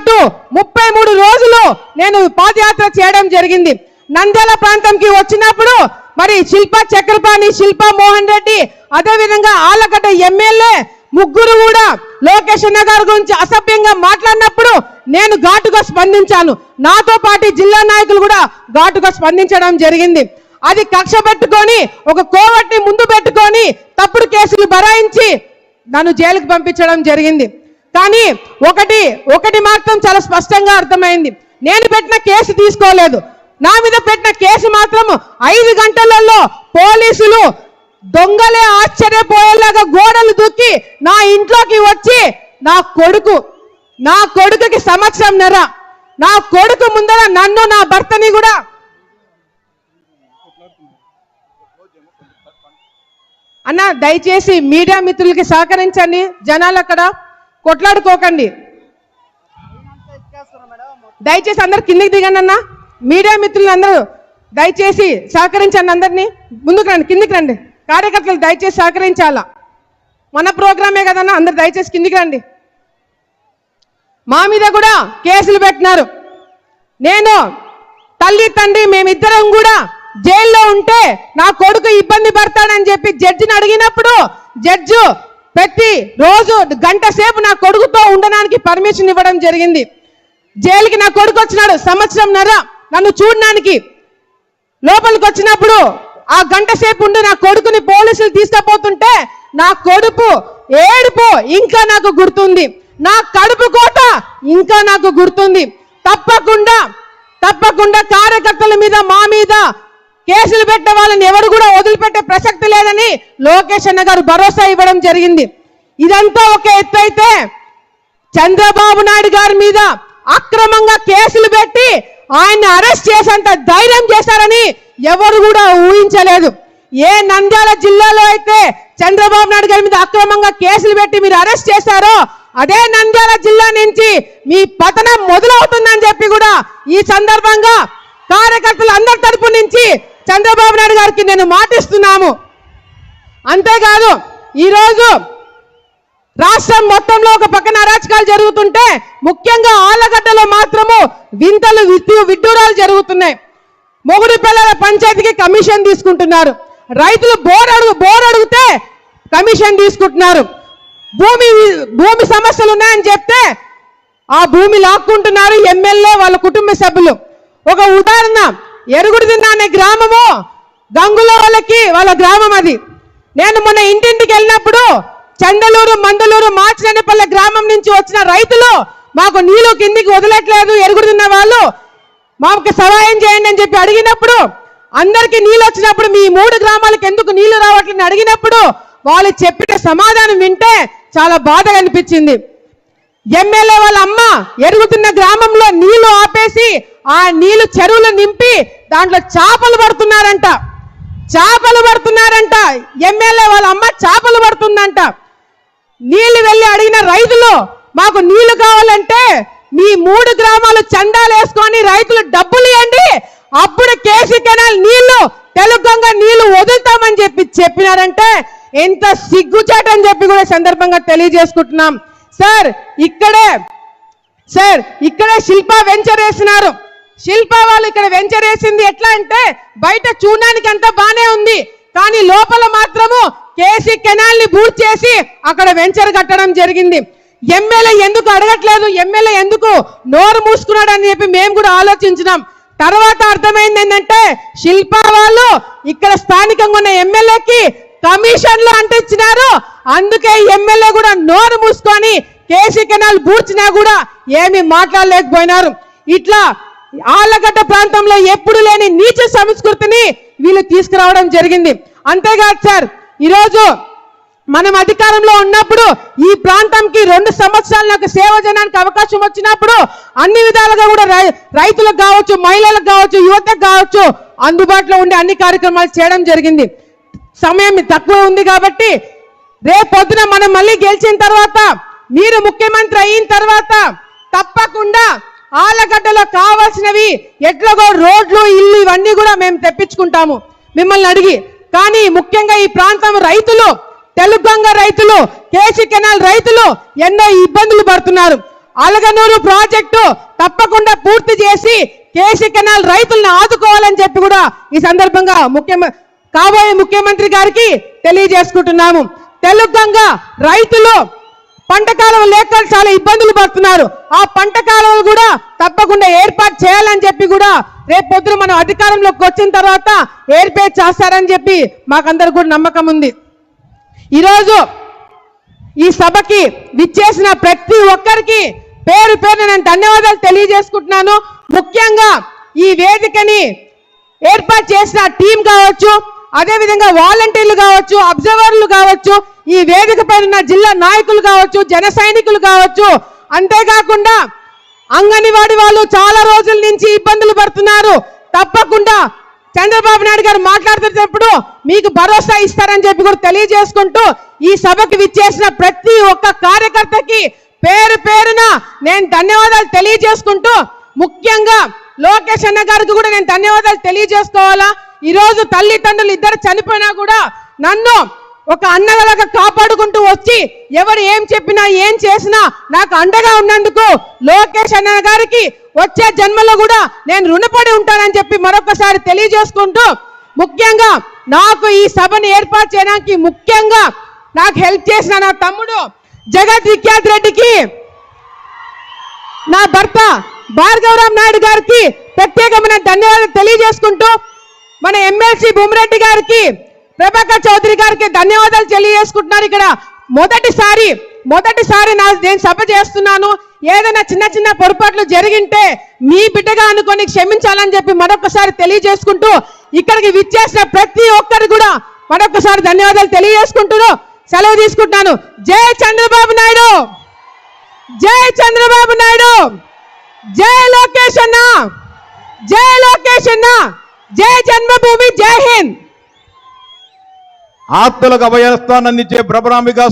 పాటు 33 రోజులు నేను పాదయాత్ర చేయడం జరిగింది. నంద్యాల ప్రాంతంకి వచ్చినప్పుడు మరి శిల్పా చక్రపాణి, శిల్పా మోహన్ రెడ్డి, అదేవిధంగా ఆలగడ్డ ఎమ్మెల్యే ముగ్గురు కూడా లోకేష్ అన్న గారి గురించి అసభ్యంగా మాట్లాడినప్పుడు నేను ఘాటుగా స్పందించాను. నాతో పాటు జిల్లా నాయకులు కూడా ఘాటుగా స్పందించడం జరిగింది. అది కక్ష పెట్టుకొని ఒక కోవట్ని ముందు పెట్టుకొని తప్పుడు కేసులు బరాయించి నన్ను జైలుకు పంపించడం జరిగింది. కానీ ఒకటి మాత్రం చాలా స్పష్టంగా అర్థమైంది. నేను పెట్టిన కేసు తీసుకోలేదు. నా మీద పెట్టిన కేసు మాత్రం 5 గంటలలో పోలీసులు దొంగలే ఆశ్చర్యపోయేలాగా గోడలు దూకి నా ఇంట్లోకి వచ్చి నా కొడుకుకి సంవత్సరంన్నర, నా కొడుకు ముందర నన్ను, నా భర్తని కూడా అన్న దయచేసి మీడియా మిత్రులకి సహకరించండి. జనాలు అక్కడ కొట్లాడుకోకండి. దయచేసి అందరు కిందికి దిగండి అన్న. మీడియా మిత్రులు అందరూ దయచేసి సహకరించండి. అందరినీ ముందుకు రండి, కిందికి రండి. కార్యకర్తలు దయచేసి సహకరించాలా. మన ప్రోగ్రామే కదన్నా, అందరు దయచేసి కిందికి రండి. మా మీద కూడా కేసులు పెట్టినారు. నేను తల్లి తండ్రి మేమిద్దరం కూడా జైల్లో ఉంటే నా కొడుకు ఇబ్బంది పడతాడని చెప్పి జడ్జిని అడిగినప్పుడు జడ్జి ప్రతి రోజు గంట సేపు నా కొడుకుతో ఉండడానికి పర్మిషన్ ఇవ్వడం జరిగింది. జైలుకి నా కొడుకు వచ్చినాడు సంవత్సరంన్నర నన్ను చూడడానికి. లోపలికి వచ్చినప్పుడు ఆ గంట సేపు ఉండి నా కొడుకుని పోలీసులు తీసుకుపోతుంటే నా కొడుకు ఏడుపు ఇంకా నాకు గుర్తుంది. నా కడుపు కోత ఇంకా నాకు గుర్తుంది. తప్పకుండా కార్యకర్తల మీద మా మీద కేసులు పెట్టే వాళ్ళని ఎవరు కూడా వదిలిపెట్టే ప్రసక్తి లేదని లోకేష్ అన్న గారు భరోసా ఇవ్వడం జరిగింది. ఇదంతా ఒక ఎత్తు అయితే చంద్రబాబు నాయుడు గారి మీద అక్రమంగా కేసులు పెట్టి ఆయన్ని అరెస్ట్ చేసేంత ధైర్యం చేశారని ఎవరు కూడా ఊహించలేదు. ఏ నంద్యాల జిల్లాలో అయితే చంద్రబాబు నాయుడు గారి మీద అక్రమంగా కేసులు పెట్టి మీరు అరెస్ట్ చేశారో అదే నంద్యాల జిల్లా నుంచి మీ పతనం మొదలవుతుందని చెప్పి కూడా ఈ సందర్భంగా కార్యకర్తలు అందరి తరపు నుంచి చంద్రబాబు నాయుడు గారికి నేను మాటిస్తున్నాము. అంతేకాదు ఈరోజు రాష్ట్రం మొత్తంలో ఒక పక్కన అరాచకాలు జరుగుతుంటే ముఖ్యంగా ఆలగడ్డలో మాత్రము వింతలు విడ్డూరాలు జరుగుతున్నాయి. మొగుడు పిల్లల పంచాయతీకి కమిషన్ తీసుకుంటున్నారు. రైతులు బోర్ అడిగితే కమిషన్ తీసుకుంటున్నారు. భూమి సమస్యలు ఉన్నాయని చెప్తే ఆ భూమి లాక్కుంటున్నారు ఎమ్మెల్యే వాళ్ళ కుటుంబ సభ్యులు. ఒక ఉదాహరణ, ఎరుగుడిదిన్న అనే గ్రామము గంగుల వాళ్ళ గ్రామం అది. నేను మొన్న ఇంటింటికి వెళ్ళినప్పుడు చండలూరు, మందలూరు, మాచినేనిపల్లె గ్రామం నుంచి వచ్చిన రైతులు మాకు నీళ్లు కిందికి వదలట్లేదు, ఎరుగుడున్న వాళ్ళు మాకు సహాయం చేయండి అని చెప్పి అడిగినప్పుడు, అందరికీ నీళ్ళు వచ్చినప్పుడు మీ 3 గ్రామాలకు ఎందుకు నీళ్లు రావట్లేదని అడిగినప్పుడు వాళ్ళు చెప్పిన సమాధానం వింటే చాలా బాధగా అనిపించింది. ఎమ్మెల్యే వాళ్ళ అమ్మ ఎరుగుతున్న గ్రామంలో నీళ్లు ఆపేసి ఆ నీళ్లు చెరువులు నింపి దాంట్లో చేపలు పడుతున్నారంట. ఎమ్మెల్యే వాళ్ళ అమ్మ చేపలు పడుతుందంట. నీళ్లు వెళ్ళి అడిగిన రైతులు మాకు నీళ్లు కావాలంటే మీ 3 గ్రామాలు చందాలు వేసుకొని రైతులు డబ్బులు ఇవ్వండి, అప్పుడు కేసీ కెనాల్ నీళ్లు తెలుగంగా నీళ్లు వదులుతామని చెప్పినారంటే ఎంత సిగ్గుచాటని చెప్పి కూడా సందర్భంగా తెలియజేసుకుంటున్నాం. సార్ ఇక్కడే శిల్పా వెంచర్ వేసినారు. శిల్పా వాళ్ళు ఇక్కడ వెంచర్ వేసింది ఎట్లా అంటే బయట చూడడానికి అంతా బానే ఉంది, కానీ లోపల మాత్రము కేసీ కెనాల్ ని బూట్ చేసి అక్కడ వెంచర్ కట్టడం జరిగింది. ఎమ్మెల్యే ఎందుకు అడగట్లేదు, ఎమ్మెల్యే ఎందుకు నోరు మూసుకున్నాడు అని చెప్పి మేము కూడా ఆలోచించినాం. తర్వాత అర్థమైంది ఏంటంటే శిల్పా వాళ్ళు ఇక్కడ స్థానికంగా ఉన్న ఎమ్మెల్యేకి కమిషన్లు అంటించినారు. అందుకే ఎమ్మెల్యే కూడా నోరు మూసుకొని కేసీ కెనాల్ బూర్చినా కూడా ఏమి మాట్లాడలేకపోయినారు. ఇట్లా ఆలగడ్డ ప్రాంతంలో ఎప్పుడు లేని నీచ సంస్కృతిని వీళ్ళు తీసుకురావడం జరిగింది. అంతేకాదు సార్, ఈరోజు మనం అధికారంలో ఉన్నప్పుడు ఈ ప్రాంతంకి 2 సంవత్సరాలు నాకు సేవ చేయడానికి అవకాశం వచ్చినప్పుడు అన్ని విధాలుగా కూడా రైతులకు కావచ్చు, మహిళలకు కావచ్చు, యువతకు కావచ్చు అందుబాటులో ఉండే అన్ని కార్యక్రమాలు చేయడం జరిగింది. సమయం తక్కువ ఉంది కాబట్టి రేపొద్దున మనం మళ్ళీ గెలిచిన తర్వాత మీరు ముఖ్యమంత్రి అయిన తర్వాత తప్పకుండా ఆలగడ్డలో కావాల్సినవి ఎట్లాగో రోడ్లు, ఇల్లు ఇవన్నీ కూడా మేము తెప్పించుకుంటాము మిమ్మల్ని అడిగి. కానీ ముఖ్యంగా ఈ ప్రాంతం రైతులు, తెలుగంగ రైతులు, కేసీ కెనాల్ రైతులు ఎన్నో ఇబ్బందులు పడుతున్నారు. అలగనూరు ప్రాజెక్టు తప్పకుండా పూర్తి చేసి కేసీ కెనాల్ రైతులను ఆదుకోవాలని చెప్పి కూడా ఈ సందర్భంగా కాబోయే ముఖ్యమంత్రి గారికి తెలియజేసుకుంటున్నాము. తెలుగంగా రైతులు పంట కాలువ లేక చాలా ఇబ్బందులు పడుతున్నారు. ఆ పంట కాలువలు కూడా తప్పకుండా ఏర్పాటు చేయాలని చెప్పి కూడా రేపు పొద్దున మనం అధికారంలోకి వచ్చిన తర్వాత ఏర్పాటు చేస్తారని చెప్పి మాకందరికి కూడా నమ్మకం ఉంది. ఈరోజు ఈ సభకి విచ్చేసిన ప్రతి ఒక్కరికి పేరు పేరున నేను ధన్యవాదాలు తెలియజేసుకుంటున్నాను. ముఖ్యంగా ఈ వేదికని ఏర్పాటు చేసిన టీం కావచ్చు, అదేవిధంగా వాలంటీర్లు కావచ్చు, అబ్జర్వర్లు కావచ్చు, ఈ వేదిక పైన జిల్లా నాయకులు కావచ్చు, జన సైనికులు కావచ్చు, అంతేకాకుండా అంగన్వాడీ వాళ్ళు చాలా రోజుల నుంచి ఇబ్బందులు పడుతున్నారు. తప్పకుండా చంద్రబాబు నాయుడు గారు మాట్లాడుతున్నప్పుడు మీకు భరోసా ఇస్తారని చెప్పి కూడా తెలియజేసుకుంటూ ఈ సభకి విచ్చేసిన ప్రతి ఒక్క కార్యకర్తకి పేరు పేరున నేను ధన్యవాదాలు తెలియజేసుకుంటూ, ముఖ్యంగా లోకేష్ అన్న గారికి కూడా నేను ధన్యవాదాలు తెలియజేసుకోవాలా. ఈరోజు తల్లిదండ్రులు ఇద్దరు చనిపోయినా కూడా నన్ను ఒక అన్నలాగా కాపాడుకుంటూ వచ్చి ఎవరు ఏం చెప్పినా ఏం చేసినా నాకు అండగా ఉన్నందుకు లోకేష్ అన్న గారికి వచ్చే జన్మలో కూడా నేను రుణపడి ఉంటానని చెప్పి మరొకసారి తెలియజేసుకుంటూ, ముఖ్యంగా నాకు ఈ సభను ఏర్పాటు చేయడానికి ముఖ్యంగా నాకు హెల్ప్ చేసిన నా తమ్ముడు జగత్ విఖ్యాత్ రెడ్డికి, నా భర్త భార్గవరామ్ నాయుడు గారికి ప్రత్యేకమైన ధన్యవాదాలు తెలియజేసుకుంటూ, మన ఎమ్మెల్సీ భూమిరెడ్డి గారికి, ప్రభాకర్ చౌదరి గారికి ధన్యవాదాలు తెలియజేసుకుంటున్నారు. ఇక్కడ మొదటిసారి నేను సభ చేస్తున్నాను. ఏదైనా చిన్న చిన్న పొరపాట్లు జరిగింటే మీ బిడ్డగా అనుకొని క్షమించాలని చెప్పి మరొకసారి తెలియజేసుకుంటూ, ఇక్కడికి విచ్చేసిన ప్రతి ఒక్కరు కూడా మరొకసారి ధన్యవాదాలు తెలియజేసుకుంటూ సెలవు తీసుకుంటున్నాను. జై చంద్రబాబు నాయుడు, జై చంద్రబాబు నాయుడు, జై లోకేష్ అన్న, జై లోకేష్ అన్న, జై జన్మభూమి, జై హింద్. ఆత్మలకు అభయస్థానం అందించే భ్రమరాంబిక